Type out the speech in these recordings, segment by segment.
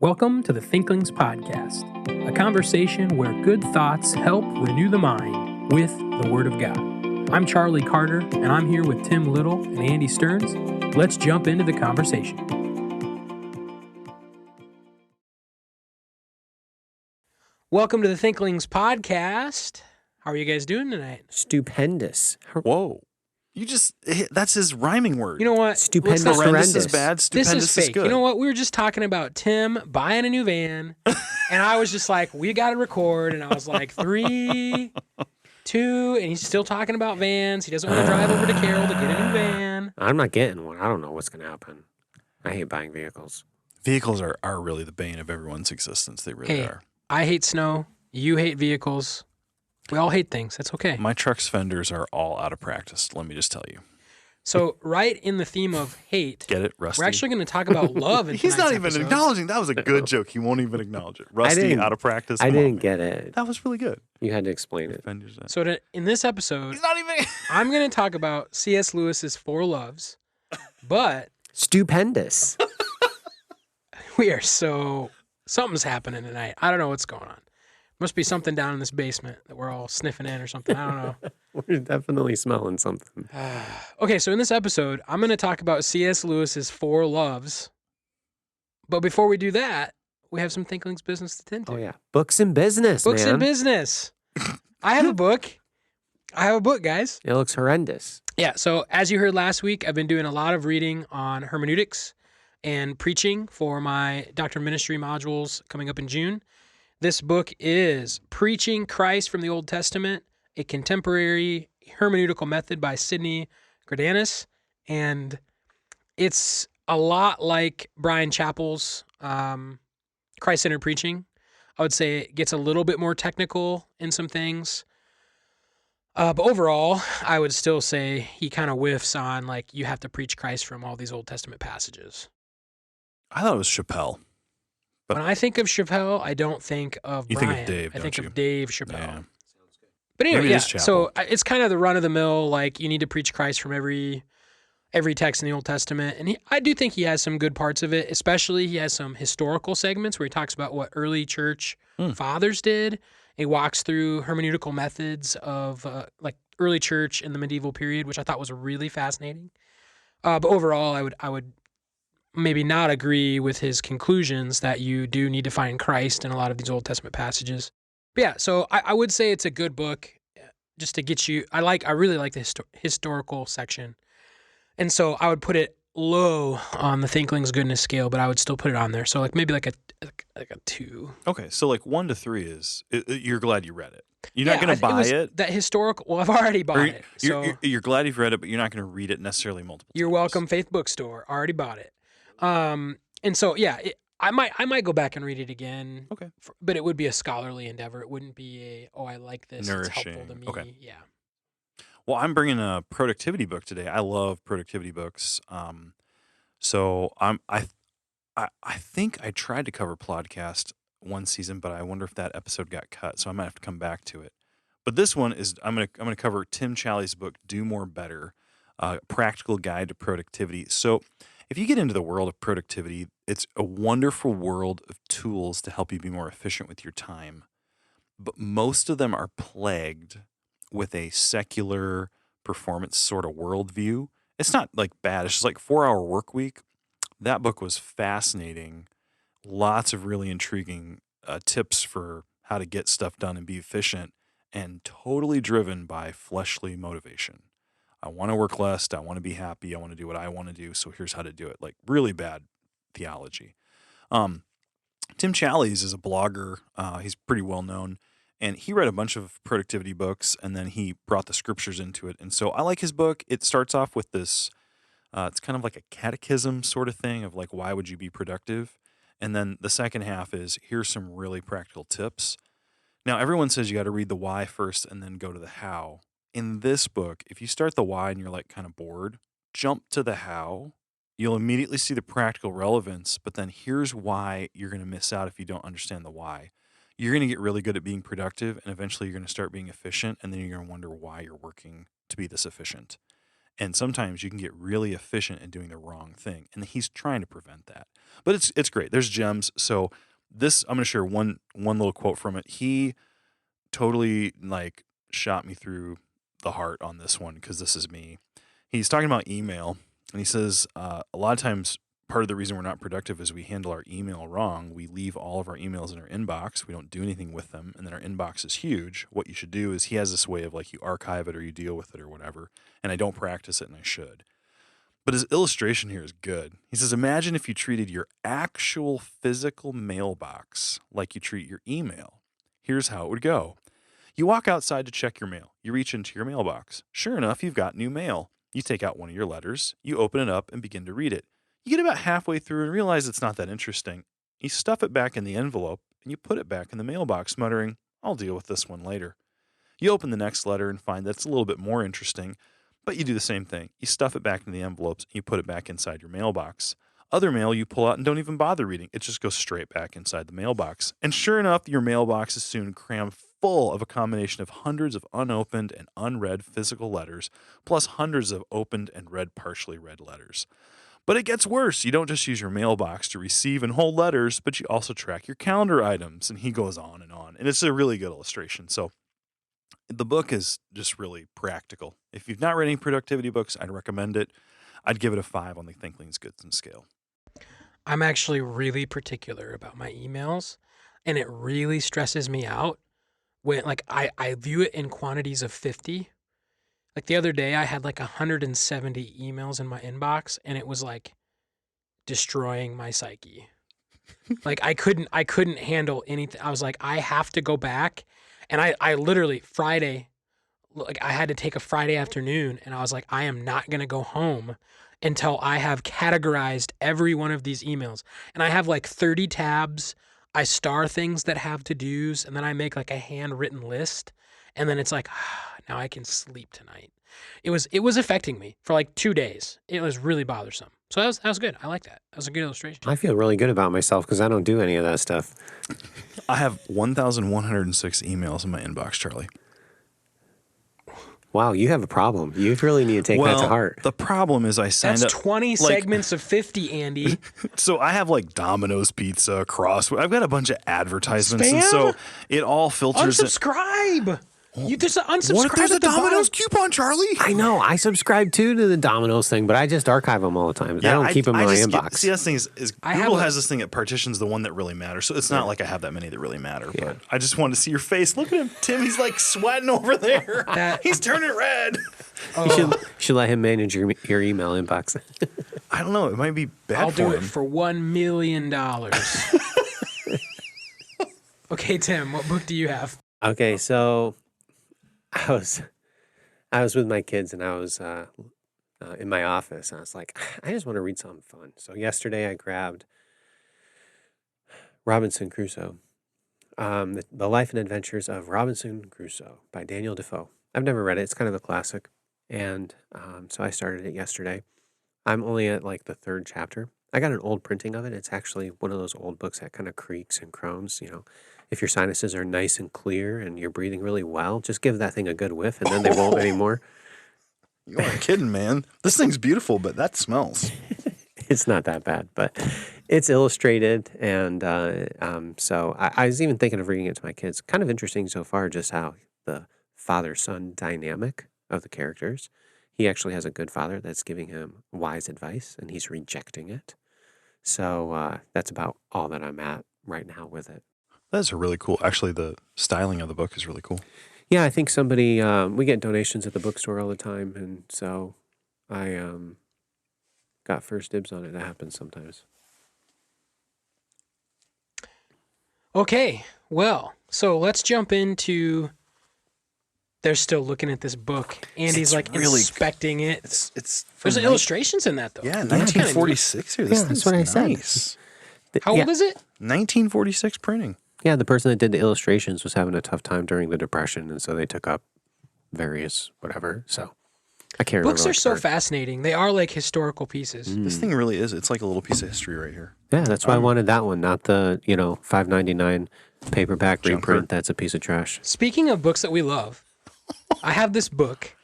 Welcome to the Thinklings podcast, a conversation where good thoughts help renew the mind with the Word of God. I'm Charlie Carter, and I'm here with Tim Little and Andy Stearns. Let's jump into the conversation. Welcome to the Thinklings podcast. How are you guys doing tonight? Stupendous. Whoa. That's his rhyming word. You know what? Stupendous, Let's not- Horrendous horrendous. is bad, This stupendous is fake. good. You know what? We were just talking about Tim buying a new van, and I was just like, we got to record. And I was like, 3, 2, and he's still talking about vans. He doesn't want to drive over to Carroll to get a new van. I'm not getting one. I don't know what's going to happen. I hate buying vehicles. Vehicles are really the bane of everyone's existence. They really Hey, are. I hate snow. You hate vehicles. We all hate things. That's okay. My truck's fenders are all out of practice, let me just tell you. So, right in the theme of hate, Get it, Rusty? we're actually going to talk about love in He's not tonight's even episode. acknowledging. That was a good joke. He won't even acknowledge it. Rusty, didn't- out of practice. I Come on, didn't man. get it. That was really good. You had to explain it. Fenders out. So, in this episode, He's not even... I'm going to talk about C.S. Lewis's Four Loves, but Stupendous. we are something's happening tonight. I don't know what's going on. Must be something down in this basement that we're all sniffing in or something. I don't know. We're definitely smelling something. Okay, so in this episode, I'm going to talk about C.S. Lewis's Four Loves. But before we do that, we have some Thinklings business to tend to. Oh, yeah. Books and business, Books man. and business. I have a book. Guys. It looks horrendous. Yeah, so as you heard last week, I've been doing a lot of reading on hermeneutics and preaching for my Doctrine of Ministry modules coming up in June. This book is Preaching Christ from the Old Testament, a Contemporary Hermeneutical Method by Sidney Greidanus. And it's a lot like Brian Chappell's Christ-centered preaching. I would say it gets a little bit more technical in some things. But overall, I would still say he kind of whiffs on, like, you have to preach Christ from all these Old Testament passages. I thought it was Chappelle. But- When I think of Chappelle, I don't think of You think Brian. of Dave, I think don't of you? Dave Chappelle. Yeah. But anyway, Maybe it yeah. is Chappell. So it's kind of the run-of-the-mill, like, you need to preach Christ from every text in the Old Testament. And I do think he has some good parts of it, especially he has some historical segments where he talks about what early church fathers did. He walks through hermeneutical methods of like early church in the medieval period, which I thought was really fascinating. But overall, I would maybe not agree with his conclusions that you do need to find Christ in a lot of these Old Testament passages. But yeah, so I would say it's a good book just to get you. I really like the historical section. And so I would put it low on the Thinklings goodness scale, but I would still put it on there. So like maybe like a 2. Okay, so like 1 to 3 is... you're glad you read it. You're not going to buy was it. That historical. Well, I've already bought it. So You're glad you've read it, but you're not going to read it necessarily multiple you're times. welcome, Faith Bookstore. Already bought it. And so yeah, I might go back and read it again. Okay. But it would be a scholarly endeavor. It wouldn't be I like this. It's helpful to Nourishing. me. Okay. Yeah. Well, I'm bringing a productivity book today. I love productivity books. So I think I tried to cover Plodcast one season, but I wonder if that episode got cut. So I might have to come back to it. But this one is I'm gonna cover Tim Challies' book, Do More Better, Practical Guide to Productivity. So if you get into the world of productivity, it's a wonderful world of tools to help you be more efficient with your time. But most of them are plagued with a secular performance sort of worldview. It's not like bad. It's just like 4-Hour Work Week. That book was fascinating. Lots of really intriguing tips for how to get stuff done and be efficient, and totally driven by fleshly motivation. I want to work less. I want to be happy. I want to do what I want to do. So here's how to do it. Like really bad theology. Tim Challies is a blogger. He's pretty well known. And he read a bunch of productivity books, and then he brought the scriptures into it. And so I like his book. It starts off with this, it's kind of like a catechism sort of thing of like, why would you be productive? And then the second half is, here's some really practical tips. Now, everyone says you got to read the why first and then go to the how. In this book, if you start the why and you're like kind of bored, jump to the how. You'll immediately see the practical relevance, but then here's why you're going to miss out if you don't understand the why. You're going to get really good at being productive, and eventually you're going to start being efficient, and then you're going to wonder why you're working to be this efficient. And sometimes you can get really efficient in doing the wrong thing. And he's trying to prevent that. But it's great. There's gems. So this, I'm going to share one little quote from it. He totally like shot me through the heart on this one because this is me. He's talking about email, and he says a lot of times part of the reason we're not productive is we handle our email wrong. We leave all of our emails in our inbox. We don't do anything with them, and then our inbox is huge. What you should do is he has this way of like you archive it or you deal with it or whatever, and I don't practice it, and I should. But his illustration here is good. He says, imagine if you treated your actual physical mailbox like you treat your email. Here's how it would go. You walk outside to check your mail. You reach into your mailbox. Sure enough, you've got new mail. You take out one of your letters. You open it up and begin to read it. You get about halfway through and realize it's not that interesting. You stuff it back in the envelope and you put it back in the mailbox, muttering, I'll deal with this one later. You open the next letter and find that's a little bit more interesting, but you do the same thing. You stuff it back in the envelopes and you put it back inside your mailbox. Other mail you pull out and don't even bother reading. It just goes straight back inside the mailbox. And sure enough, your mailbox is soon crammed full of a combination of hundreds of unopened and unread physical letters, plus hundreds of opened and read partially read letters. But it gets worse. You don't just use your mailbox to receive and hold letters, but you also track your calendar items. And he goes on. And it's a really good illustration. So the book is just really practical. If you've not read any productivity books, I'd recommend it. I'd give it a 5 on the Thinklings Goodson scale. I'm actually really particular about my emails, and it really stresses me out when like I view it in quantities of 50. Like the other day I had like 170 emails in my inbox, and it was like destroying my psyche. Like I couldn't handle anything. I was like, I have to go back. And I literally Friday, like I had to take a Friday afternoon, and I was like, I am not going to go home until I have categorized every one of these emails. And I have like 30 tabs. I star things that have to-dos, and then I make like a handwritten list. And then it's like, now I can sleep tonight. It was affecting me for like 2 days. It was really bothersome. So that was good. I like that. That was a good illustration. I feel really good about myself because I don't do any of that stuff. I have 1,106 emails in my inbox, Charlie. Wow, you have a problem. You really need to take that to heart. The problem is I signed That's up 20 segments of 50, Andy. So I have like Domino's Pizza, Crossway. I've got a bunch of advertisements, and Spam? so it all filters. Unsubscribe. There's an unsubscribe. What if there's a at the bottom. Domino's coupon, Charlie? I know. I subscribe too to the Domino's thing, but I just archive them all the time. I don't keep them in my inbox. See, that's the thing is Google has this thing that partitions the one that really matters. So it's not like I have that many that really matter. Yeah. But I just wanted to see your face. Look at him, Tim. He's like sweating over there. He's turning red. You should let him manage your email inbox. I don't know. It might be bad I'll for do him. it for $1 million. Okay, Tim, what book do you have? Okay, so I was with my kids, and I was in my office, and I was like, I just want to read something fun. So yesterday I grabbed Robinson Crusoe, The Life and Adventures of Robinson Crusoe by Daniel Defoe. I've never read it. It's kind of a classic, and so I started it yesterday. I'm only at like the 3rd chapter. I got an old printing of it. It's actually one of those old books that kind of creaks and groans, you know. If your sinuses are nice and clear and you're breathing really well, just give that thing a good whiff, and then they won't anymore. You aren't kidding, man. This thing's beautiful, but that smells. It's not that bad, but it's illustrated, and so I was even thinking of reading it to my kids. Kind of interesting so far, just how the father-son dynamic of the characters. He actually has a good father that's giving him wise advice, and he's rejecting it. So that's about all that I'm at right now with it. That's a really cool. Actually, the styling of the book is really cool. Yeah, I think somebody, we get donations at the bookstore all the time, and so I got first dibs on it. That happens sometimes. Okay, well, so let's jump into. They're still looking at this book. Andy's like really inspecting it. It's There's illustrations in that though. Yeah, 1946 here. This that's what I said. Nice. How old is it? 1946 printing. Yeah, the person that did the illustrations was having a tough time during the Depression, and so they took up various whatever. So I can't remember. Books are so fascinating. They are like historical pieces. This thing really is. It's like a little piece of history right here. Yeah, that's why I wanted that one, not the $5.99 paperback Junker. reprint. That's a piece of trash. Speaking of books that we love, I have this book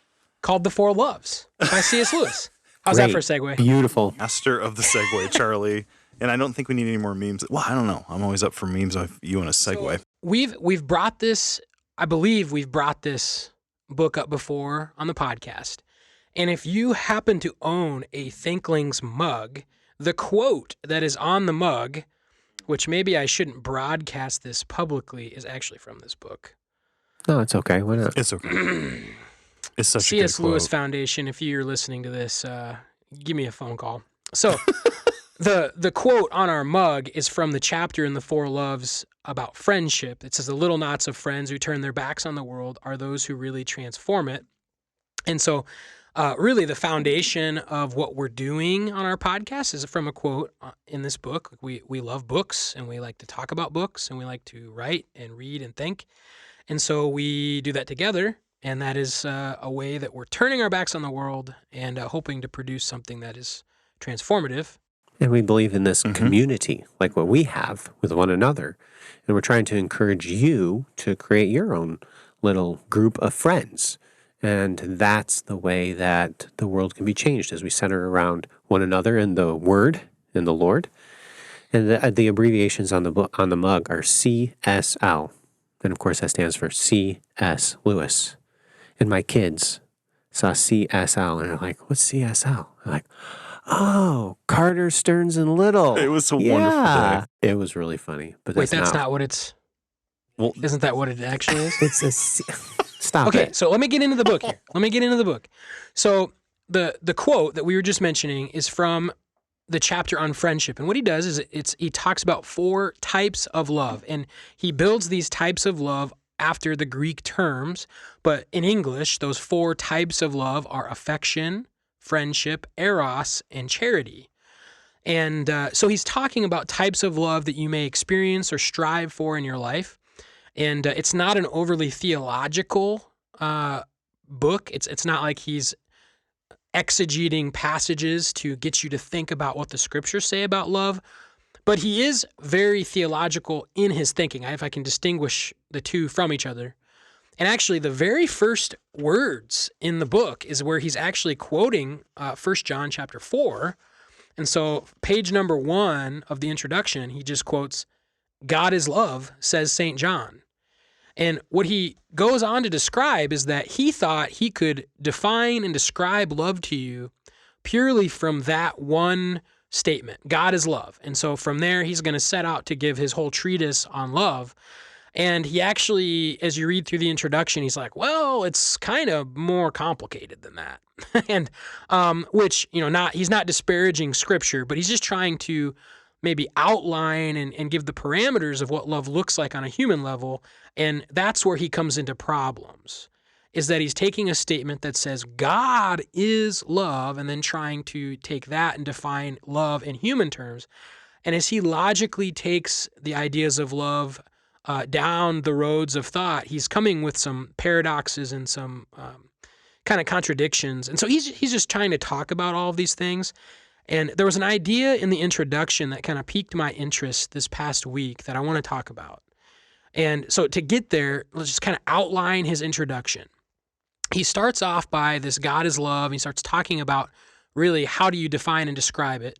called The Four Loves by C.S. Lewis. How's that for a Great. segue? Beautiful. Master of the segue, Charlie. And I don't think we need any more memes. Well, I don't know. I'm always up for memes of you and a segue. So we've brought this, I believe we've brought this book up before on the podcast. And if you happen to own a Thinklings mug, the quote that is on the mug, which maybe I shouldn't broadcast this publicly, is actually from this book. No, it's okay. Why not? It's okay. It's such a good C.S. Lewis quote. Foundation, if you're listening to this, give me a phone call. So the quote on our mug is from the chapter in The Four Loves about friendship. It says, "The little knots of friends who turn their backs on the world are those who really transform it." And so really the foundation of what we're doing on our podcast is from a quote in this book. We love books, and we like to talk about books, and we like to write and read and think. And so we do that together. And that is a way that we're turning our backs on the world and hoping to produce something that is transformative. And we believe in this community, like what we have with one another. And we're trying to encourage you to create your own little group of friends. And that's the way that the world can be changed, as we center around one another and the Word and the Lord. And the abbreviations on the mug are CSL. And of course, that stands for C.S. Lewis. And my kids saw CSL, and they're like, "What's CSL?" I'm like, "Oh, Carter, Stearns, and Little." It was a wonderful day. It was really funny. But Wait, that's not what it's... Well, Isn't that what it actually is? It's a stop Okay, it. so let me get into the book here. So the quote that we were just mentioning is from the chapter on friendship. And what he does is he talks about 4 types of love. And he builds these types of love after the Greek terms. But in English, those 4 types of love are affection, friendship, eros, and charity. And so he's talking about types of love that you may experience or strive for in your life. And it's not an overly theological book. It's not like he's exegeting passages to get you to think about what the scriptures say about love, but he is very theological in his thinking, if I can distinguish the two from each other. And actually, the very first words in the book is where he's actually quoting 1 John chapter 4. And so page number 1 of the introduction, he just quotes, "God is love, says St. John." And what he goes on to describe is that he thought he could define and describe love to you purely from that one statement, God is love. And so from there, he's going to set out to give his whole treatise on love. And he actually, as you read through the introduction, he's like, well, it's kind of more complicated than that. And which, he's not disparaging scripture, but he's just trying to maybe outline and give the parameters of what love looks like on a human level. And that's where he comes into problems, is that he's taking a statement that says God is love and then trying to take that and define love in human terms. And as he logically takes the ideas of love down the roads of thought, he's coming with some paradoxes and some kind of contradictions. And so he's just trying to talk about all of these things. And there was an idea in the introduction that kind of piqued my interest this past week that I want to talk about. And so to get there, let's just kind of outline his introduction. He starts off by this God is love. He starts talking about really how do you define and describe it.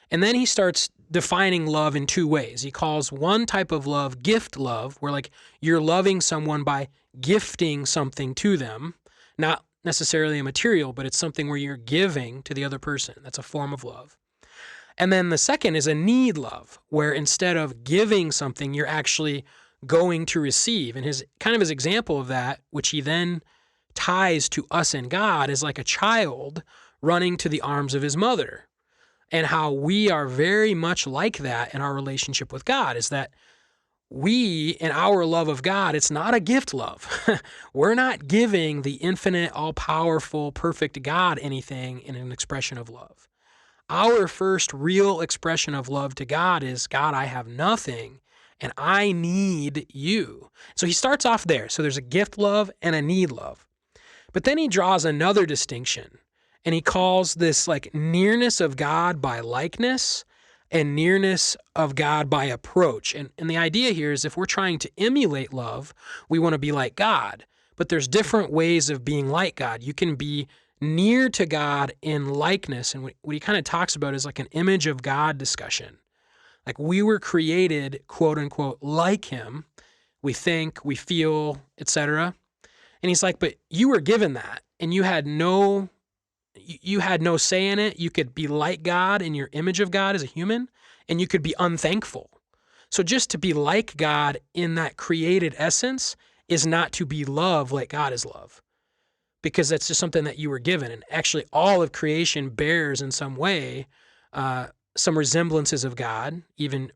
And then he starts defining love in 2 ways. He calls one type of love gift love, where like you're loving someone by gifting something to them, not necessarily a material, but it's something where you're giving to the other person. That's a form of love. And then the second is a need love, where instead of giving something, you're actually going to receive. And his example of that, which he then ties to us and God, is like a child running to the arms of his mother. And how we are very much like that in our relationship with God is that we, in our love of God, it's not a gift love. We're not giving the infinite, all-powerful, perfect God anything in an expression of love. Our first real expression of love to God is, God, I have nothing, and I need you. So he starts off there. So there's a gift love and a need love. But then he draws another distinction, and he calls this like nearness of God by likeness and nearness of God by approach. And the idea here is if we're trying to emulate love, we want to be like God. but there's different ways of being like God. You can be near to God in likeness, and what he kind of talks about is like an image of God discussion. Like we were created, quote unquote, like him. We think, we feel, etc. And he's like, but you were given that, and you had no say in it. You could be like God in your image of God as a human, and you could be unthankful. So just to be like God in that created essence is not to be love like God is love, because that's just something that you were given. And actually all of creation bears in some way some resemblances of God. Even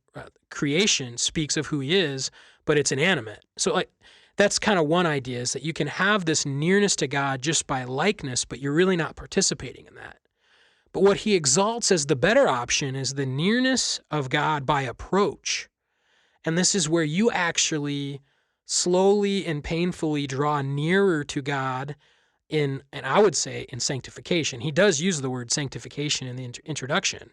creation speaks of who he is, but it's inanimate. So like that's kind of one idea, is that you can have this nearness to God just by likeness, but you're really not participating in that. But what he exalts as the better option is the nearness of God by approach. And this is where you actually slowly and painfully draw nearer to God and I would say in sanctification. He does use the word sanctification in the introduction.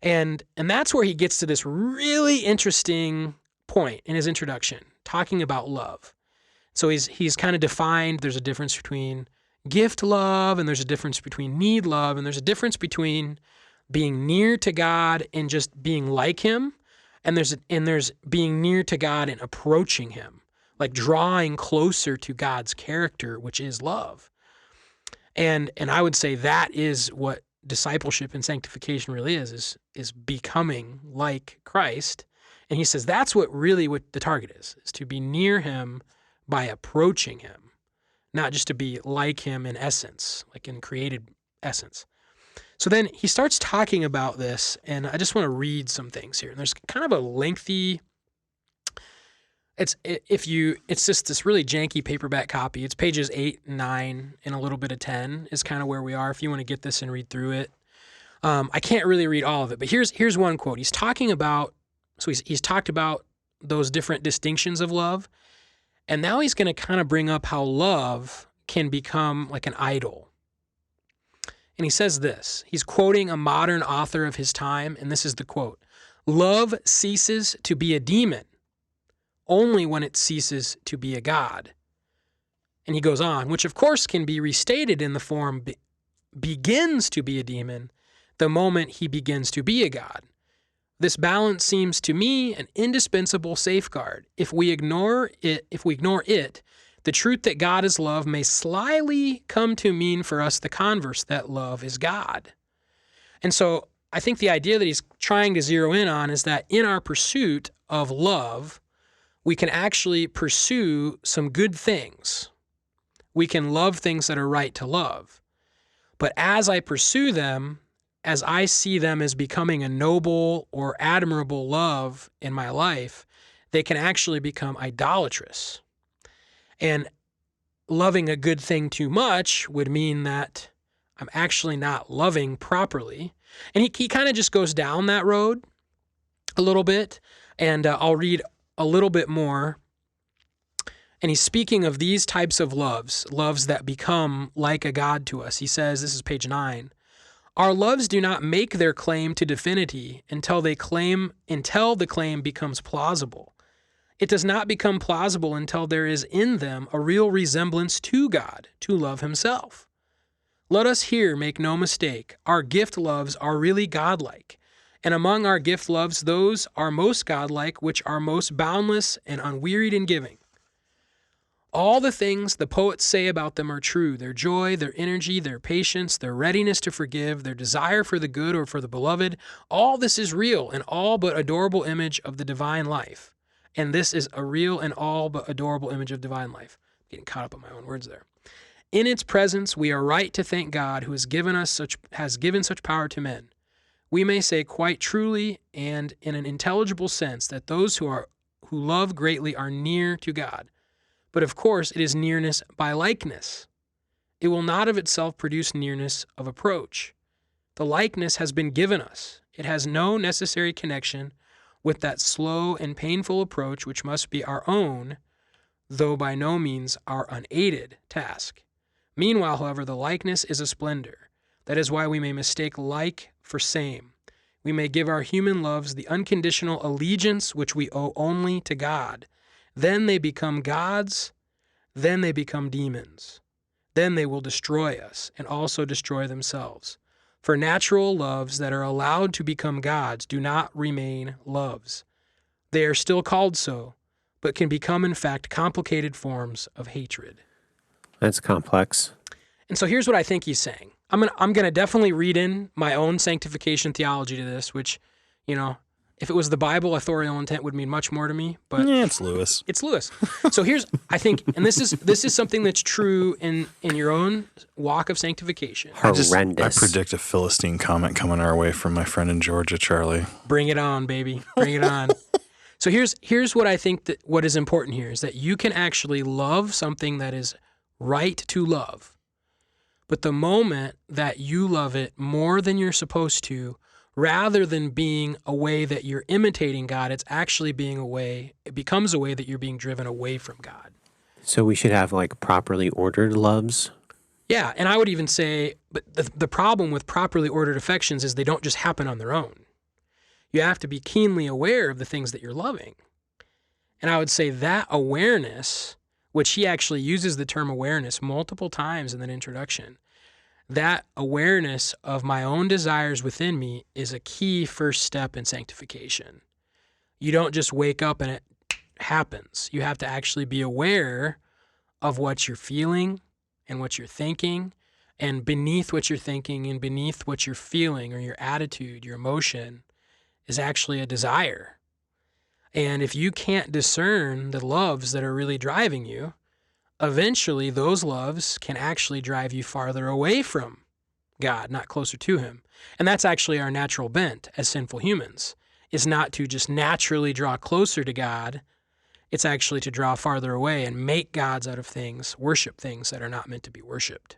And that's where he gets to this really interesting point in his introduction, talking about love. So he's kind of defined there's a difference between gift love, and there's a difference between need love, and there's a difference between being near to God and just being like him, and there's being near to God and approaching him, like drawing closer to God's character, which is love. And I would say that is what discipleship and sanctification really is becoming like Christ. And he says that's what the target is to be near him by approaching him, not just to be like him in essence, like in created essence. So then he starts talking about this, and I just want to read some things here. And there's kind of a lengthy, it's just this really janky paperback copy. It's pages 8 and 9 and a little bit of 10 is kind of where we are if you want to get this and read through it. I can't really read all of it, but here's one quote. He's talking about, so he's talked about those different distinctions of love, and now he's going to kind of bring up how love can become like an idol. And he says this, he's quoting a modern author of his time, and this is the quote: "Love ceases to be a demon only when it ceases to be a god." And he goes on, which of course can be restated in the form begins to be a demon the moment he begins to be a god. This balance seems to me an indispensable safeguard. If we ignore it, the truth that God is love may slyly come to mean for us the converse, that love is God. And so I think the idea that he's trying to zero in on is that in our pursuit of love, we can actually pursue some good things. We can love things that are right to love. But as I pursue them, as I see them as becoming a noble or admirable love in my life, they can actually become idolatrous. And loving a good thing too much would mean that I'm actually not loving properly. And he kind of just goes down that road a little bit, and I'll read a little bit more. And he's speaking of these types of loves that become like a god to us. He says, this is page 9, "Our loves do not make their claim to divinity until the claim becomes plausible. It does not become plausible until there is in them a real resemblance to God, to love himself. Let us here make no mistake. Our gift loves are really godlike. And among our gift loves, those are most godlike, which are most boundless and unwearied in giving. All the things the poets say about them are true: their joy, their energy, their patience, their readiness to forgive, their desire for the good or for the beloved. All this is real and all but adorable image of the divine life. And this is a real and all but adorable image of divine life." Getting caught up in my own words there. "In its presence, we are right to thank God, who has given such power to men. We may say quite truly and in an intelligible sense that those who love greatly are near to God. But of course, it is nearness by likeness. It will not of itself produce nearness of approach. The likeness has been given us. It has no necessary connection with that slow and painful approach which must be our own, though by no means our unaided task. Meanwhile, however, the likeness is a splendor. That is why we may mistake like for same. We may give our human loves the unconditional allegiance which we owe only to God. Then they become gods. then they become demons. Then they will destroy us and also destroy themselves. For natural loves that are allowed to become gods do not remain loves. They are still called so, but can become, in fact, complicated forms of hatred. That's complex. And so here's what I think he's saying. I'm gonna definitely read in my own sanctification theology to this, which, if it was the Bible, authorial intent would mean much more to me. But Yeah, it's Lewis. It's Lewis. So I think, and this is something that's true in your own walk of sanctification. Horrendous. I predict a Philistine comment coming our way from my friend in Georgia, Charlie. Bring it on, baby. Bring it on. So here's what I think that what is important here is that you can actually love something that is right to love. But the moment that you love it more than you're supposed to, rather than being a way that you're imitating God, it becomes a way that you're being driven away from God. So we should have properly ordered loves. Yeah, and I would even say, but the problem with properly ordered affections is they don't just happen on their own. You have to be keenly aware of the things that you're loving. And I would say that awareness, which he actually uses the term awareness multiple times in that introduction, that awareness of my own desires within me is a key first step in sanctification. You don't just wake up and it happens. You have to actually be aware of what you're feeling and what you're thinking, and beneath what you're thinking and beneath what you're feeling or your attitude, your emotion, is actually a desire. And if you can't discern the loves that are really driving you, eventually those loves can actually drive you farther away from God, not closer to him. And that's actually our natural bent as sinful humans, is not to just naturally draw closer to God. It's actually to draw farther away and make gods out of things, worship things that are not meant to be worshiped.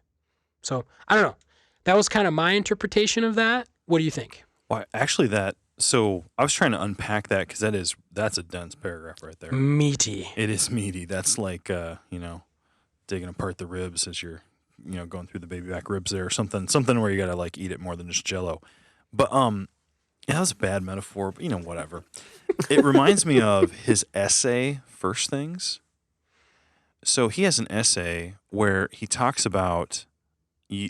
So, I don't know. That was kind of my interpretation of that. What do you think? Well, actually, so I was trying to unpack that because that's a dense paragraph right there. Meaty. It is meaty. That's like, digging apart the ribs as you're, going through the baby back ribs there or something where you got to eat it more than just Jello. But, yeah, that was a bad metaphor, but whatever. It reminds me of his essay, First Things. So he has an essay where he talks about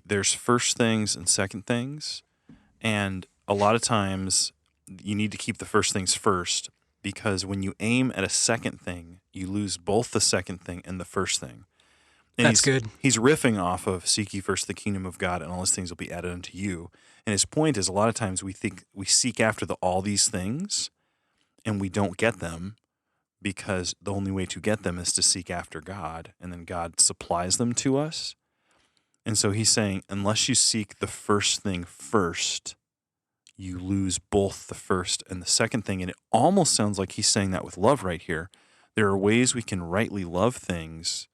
there's first things and second things. And a lot of times you need to keep the first things first, because when you aim at a second thing, you lose both the second thing and the first thing. And That's good. He's riffing off of seek ye first the kingdom of God, and all these things will be added unto you. And his point is, a lot of times we think we seek after all these things and we don't get them, because the only way to get them is to seek after God, and then God supplies them to us. And so he's saying, unless you seek the first thing first, you lose both the first and the second thing. And it almost sounds like he's saying that with love right here. There are ways we can rightly love things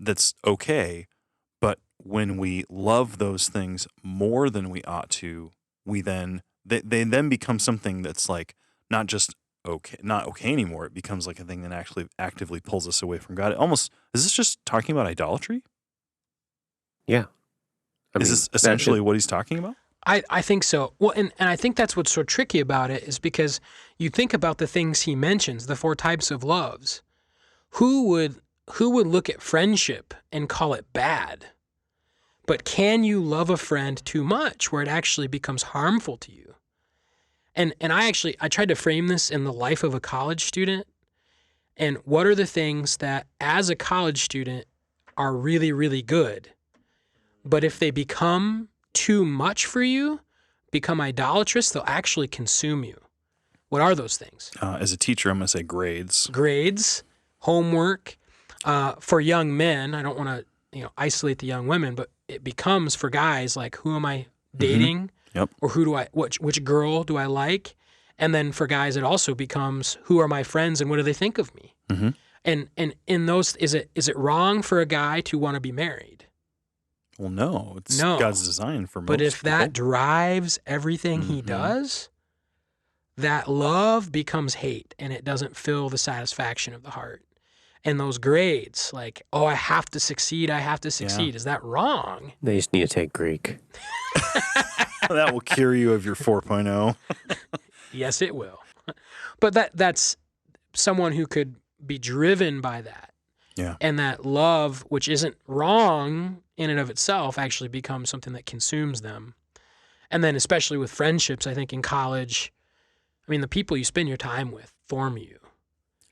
that's okay, but when we love those things more than we ought to, they then become something that's not just okay, not okay anymore. It becomes like a thing that actually actively pulls us away from God. Is this just talking about idolatry? Yeah. Is this essentially what he's talking about? I think so. Well, and I think that's what's so tricky about it, is because you think about the things he mentions, the 4 types of loves. Who would look at friendship and call it bad? But can you love a friend too much where it actually becomes harmful to you? And I tried to frame this in the life of a college student. And what are the things that as a college student are really, really good? But if they become too much for you, become idolatrous, they'll actually consume you. What are those things? As a teacher, I'm going to say grades. Grades, homework. For young men, I don't want to isolate the young women, but it becomes for guys who am I dating? Mm-hmm. Yep. Or which girl do I like? And then for guys, it also becomes who are my friends and what do they think of me? Mm-hmm. And in those, is it wrong for a guy to want to be married? Well, no. It's God's design for most But if people. that drives everything he Mm-hmm. does, that love becomes hate, and it doesn't fill the satisfaction of the heart. And those grades, I have to succeed, Is that wrong? They just need to take Greek. That will cure you of your 4.0. Yes, it will. But that's someone who could be driven by that. Yeah. And that love, which isn't wrong in and of itself, actually becomes something that consumes them. And then especially with friendships, I think in college, I mean, the people you spend your time with form you.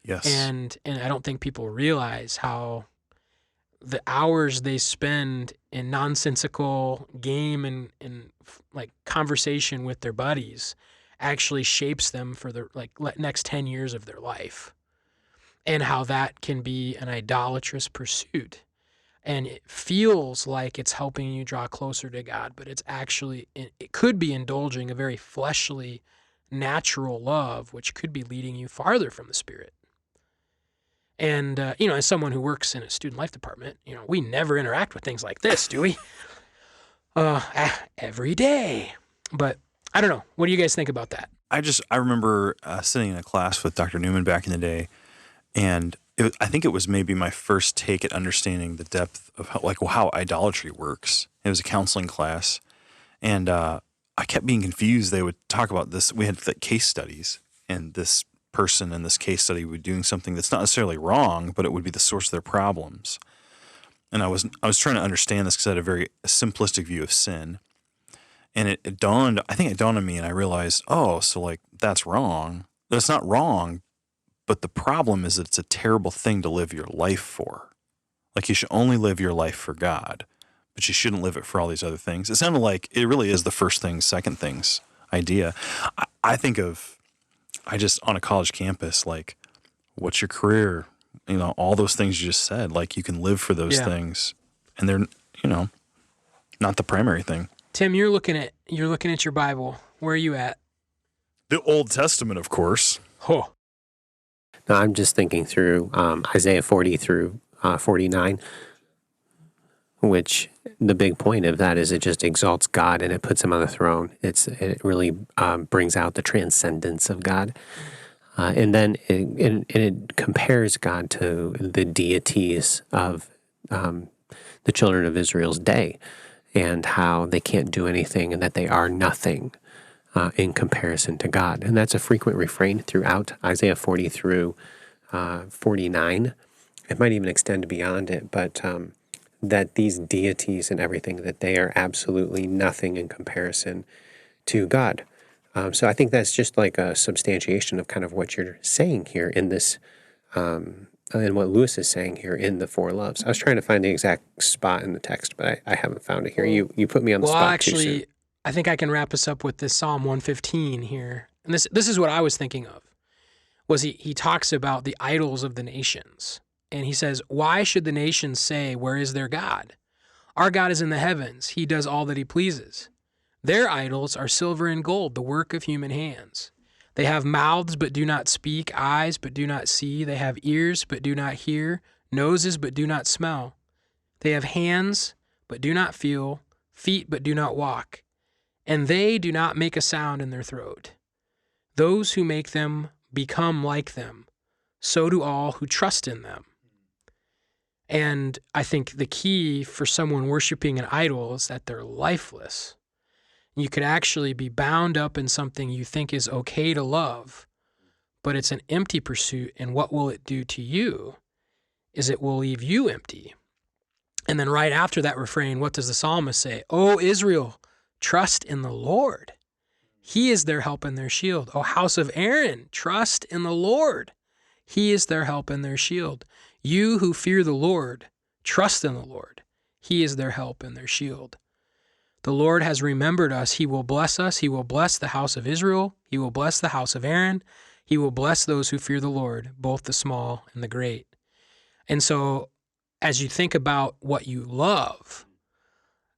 Yes. And I don't think people realize how the hours they spend in nonsensical game and like conversation with their buddies actually shapes them for the next 10 years of their life, and how that can be an idolatrous pursuit. And it feels like it's helping you draw closer to God, but it's actually, it could be indulging a very fleshly, natural love, which could be leading you farther from the Spirit. And, as someone who works in a student life department, we never interact with things like this, do we? Every day. But I don't know. What do you guys think about that? I remember sitting in a class with Dr. Newman back in the day, and I think it was maybe my first take at understanding the depth of how idolatry works. It was a counseling class, and I kept being confused. They would talk about this. We had case studies, and this person in this case study would be doing something that's not necessarily wrong, but it would be the source of their problems. And I was trying to understand this because I had a very simplistic view of sin. And it dawned on me, and I realized, so that's wrong. That's not wrong, but the problem is that it's a terrible thing to live your life for. Like, you should only live your life for God, but you shouldn't live it for all these other things. It sounded like it really is the first things, second things idea. I think of, on a college campus, like, what's your career? All those things you just said, like, you can live for those things, and they're, not the primary thing. Tim, you're looking at your Bible. Where are you at? The Old Testament, of course. Oh. No, I'm just thinking through Isaiah 40 through 49, which the big point of that is it just exalts God and it puts him on the throne. It really brings out the transcendence of God. And then it compares God to the deities of the children of Israel's day, and how they can't do anything and that they are nothing in comparison to God. And that's a frequent refrain throughout Isaiah 40 through 49. It might even extend beyond it, but that these deities and everything, that they are absolutely nothing in comparison to God. So I think that's just like a substantiation of kind of what you're saying here in this, and what Lewis is saying here in the Four Loves. I was trying to find the exact spot in the text, but I haven't found it here. You put me on the spot too soon. Actually, I think I can wrap us up with this Psalm 115 here. And this is what I was thinking of. Was he talks about the idols of the nations. And he says, "Why should the nations say, 'Where is their God?' Our God is in the heavens. He does all that he pleases. Their idols are silver and gold, the work of human hands. They have mouths but do not speak, eyes but do not see. They have ears but do not hear, noses but do not smell. They have hands but do not feel, feet but do not walk. And they do not make a sound in their throat. Those who make them become like them. So do all who trust in them." And I think the key for someone worshiping an idol is that they're lifeless. You could actually be bound up in something you think is okay to love, but it's an empty pursuit, and what will it do to you is it will leave you empty. And then right after that refrain, what does the psalmist say? "O Israel, trust in the Lord. He is their help and their shield. O house of Aaron, trust in the Lord. He is their help and their shield. You who fear the Lord, trust in the Lord. He is their help and their shield. The Lord has remembered us. He will bless us. He will bless the house of Israel. He will bless the house of Aaron. He will bless those who fear the Lord, both the small and the great." And so as you think about what you love,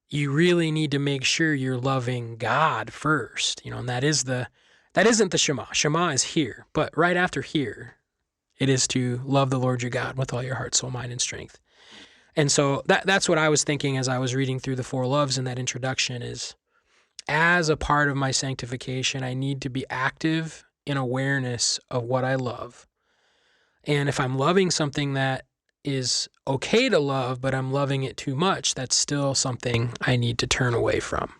you really need to make sure you're loving God first, and that isn't the Shema. Shema is here, but right after here, it is to love the Lord your God with all your heart, soul, mind, and strength. And so that's what I was thinking as I was reading through the Four Loves in that introduction is, as a part of my sanctification, I need to be active in awareness of what I love. And if I'm loving something that is okay to love, but I'm loving it too much, that's still something I need to turn away from.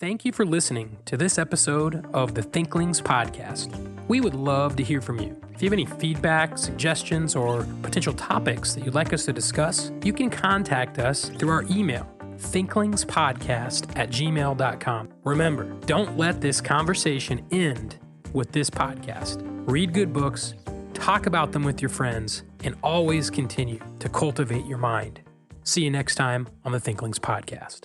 Thank you for listening to this episode of the Thinklings podcast. We would love to hear from you. If you have any feedback, suggestions, or potential topics that you'd like us to discuss, you can contact us through our email, thinklingspodcast@gmail.com. Remember, don't let this conversation end with this podcast. Read good books, talk about them with your friends, and always continue to cultivate your mind. See you next time on the Thinklings podcast.